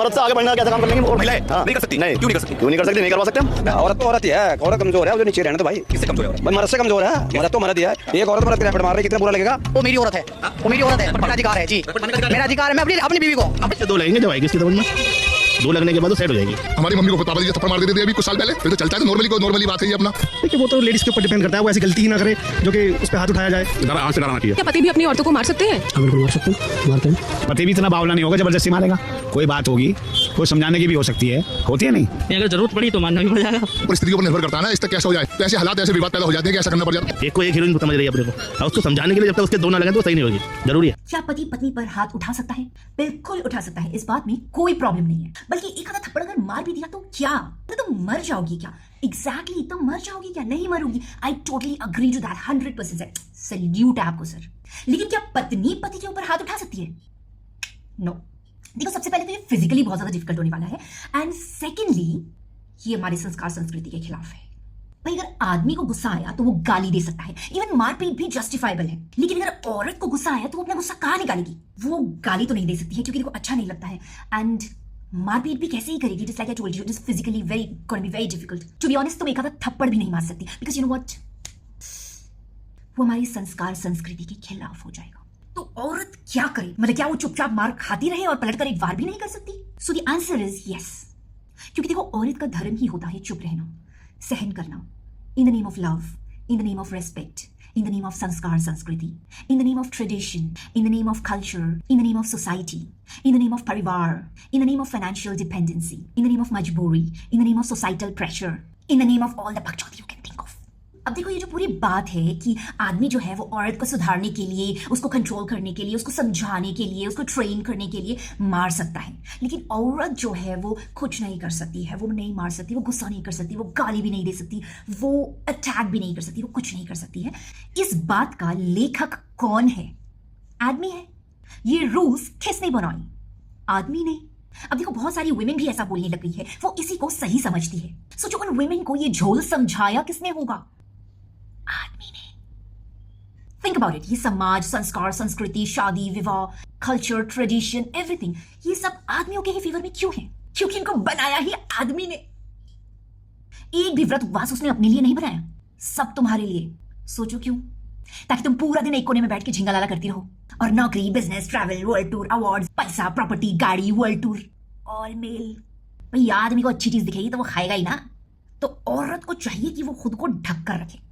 औरत से आगे बढ़ना कैसा काम कर लेंगे? और महिलाएं नहीं कर सकती। नहीं, क्यों नहीं कर सकती? क्यों नहीं कर सकती? नहीं करवा सकते हम। औरत तो औरत ही है, औरत कमजोर है, वो जो नीचे रहने तो भाई किससे कमजोर है औरत? मर्द से कमजोर है, मर्द तो मर्द ही है। एक औरत मर्द पे मार रही, कितना बुरा लगेगा। वो मेरी औरत है, वो मेरी औरत है, मेरा अधिकार है जी, मेरा अधिकार है। मैं अपनी बीवी को अब दो लगेंगे जब आएगी इसकी समझ में, दो लगने के बाद वो सेट हो जाएगी। हमारी मम्मी को पापा जी थप्पड़ मार देते थे अभी कुछ साल पहले, फिर तो चलता है, तो नॉर्मली बात है ये अपना। देखिए वो तो लेडीज के ऊपर डिपेंड करता है, वो ऐसी गलती ही ना करे जो कि उस पर हाथ उठाया जाए। आज से डराना चाहिए। क्या पति भी अपनी औरतों को मार सकते हैं? हम बिल्कुल मार सकते हैं, मारते हैं। पति भी इतना बावला नहीं होगा जबरदस्ती मारेगा, कोई बात होगी, कोई समझाने की भी हो सकती है, होती है नहीं? अगर जरूरत पड़ी तो मानना भी पड़ जाएगा। परिस्थितियों पर निर्भर करता है ना, इस तक कैसे हो जाए, तो ऐसे हालात ऐसे विवाद पैदा हो जाते हैं कि ऐसा करना पड़ जाता है। एक को एक हीरोइन समझ रही है अपने को, और उसको समझाने के लिए जब तक उसके दो ना लगे तो सही नहीं होगी। जरूरी है। क्या पति पत्नी पर हाथ उठा सकता है? बिल्कुल उठा सकता है, इस बात में कोई प्रॉब्लम नहीं है। बल्कि एक आधा थप्पड़ अगर मार भी दिया तो क्या? तो तुम मर जाओगी क्या? एग्जैक्टली तुम मर जाओगी क्या? नहीं मरोगी। I totally agree to that, 100%। Salute है आपको सर। लेकिन क्या पत्नी पति के ऊपर हाथ उठा सकती है? नो। देखो, सबसे पहले तो ये फिजिकली बहुत ज्यादा डिफिकल्ट होने वाला है, एंड सेकेंडली ये हमारे संस्कार संस्कृति के खिलाफ है। भाई अगर आदमी को गुस्सा आया तो वो गाली दे सकता है, इवन मारपीट भी जस्टिफाइबल है। लेकिन अगर औरत को गुस्सा आया तो वो अपना गुस्सा कहाँ निकालेगी? वो गाली तो नहीं दे सकती है क्योंकि उनको अच्छा नहीं लगता है, एंड मारपीट भी कैसे ही करेगी? Just like I told you, it is physically very gonna be very difficult. To be honest, तुम एक आधा थप्पड़ भी नहीं मार सकती, बिकॉज यू नो व्हाट, वो हमारी संस्कार संस्कृति के खिलाफ हो जाएगा। तो औरत क्या करे? मतलब क्या वो चुपचाप मार खाती रहे और पलटकर एक बार भी नहीं कर सकती? So the answer is yes. क्योंकि देखो, औरत का धर्म ही होता है चुप रहना, सहन करना, in the name of love, in the name of respect, in the name of sanskar sanskriti, in the name of tradition, in the name of culture, in the name of society, in the name of parivar, in the name of financial dependency, in the name of majboori, in the name of societal pressure, in the name of all the bakchauti you can think of. अब देखो, ये जो पूरी बात है कि आदमी जो है वो औरत को सुधारने के लिए, उसको कंट्रोल करने के लिए, उसको समझाने के लिए, उसको ट्रेन करने के लिए मार सकता है, लेकिन औरत जो है वो कुछ नहीं कर सकती है। वो नहीं मार सकती, वो गुस्सा नहीं कर सकती, वो गाली भी नहीं दे सकती, वो अटैक भी नहीं कर सकती, वो कुछ नहीं कर सकती है। इस बात का लेखक कौन है? आदमी है। ये रूल्स किसने बनाई? आदमी ने। अब देखो, बहुत सारी वुमेन भी ऐसा बोलने लग गई है, वो इसी को सही समझती है। सोचो, उन वुमेन को ये झोल समझाया किसने होगा? आदमी ने। Think about it. ये समाज, संस्कार, संस्कृति, शादी, विवाह, कल्चर, ट्रेडिशन, एवरीथिंग, ये सब आदमियों के ही फेवर में क्यों है? क्योंकि इनको बनाया ही आदमी ने। एक भी व्रत उपवास उसने अपने लिए नहीं बनाया, सब तुम्हारे लिए। सोचो क्यों? ताकि तुम पूरा दिन एक कोने में बैठ के झिंगा लाला करती रहो, और नौकरी, business, travel, world tour, awards, पैसा, प्रॉपर्टी, गाड़ी, वर्ल्ड टूर, ऑल मेल। भाई आदमी को अच्छी चीज दिखेगी तो वो खाएगा ही ना। तो औरत को चाहिए कि वो खुद को ढक कर रखे।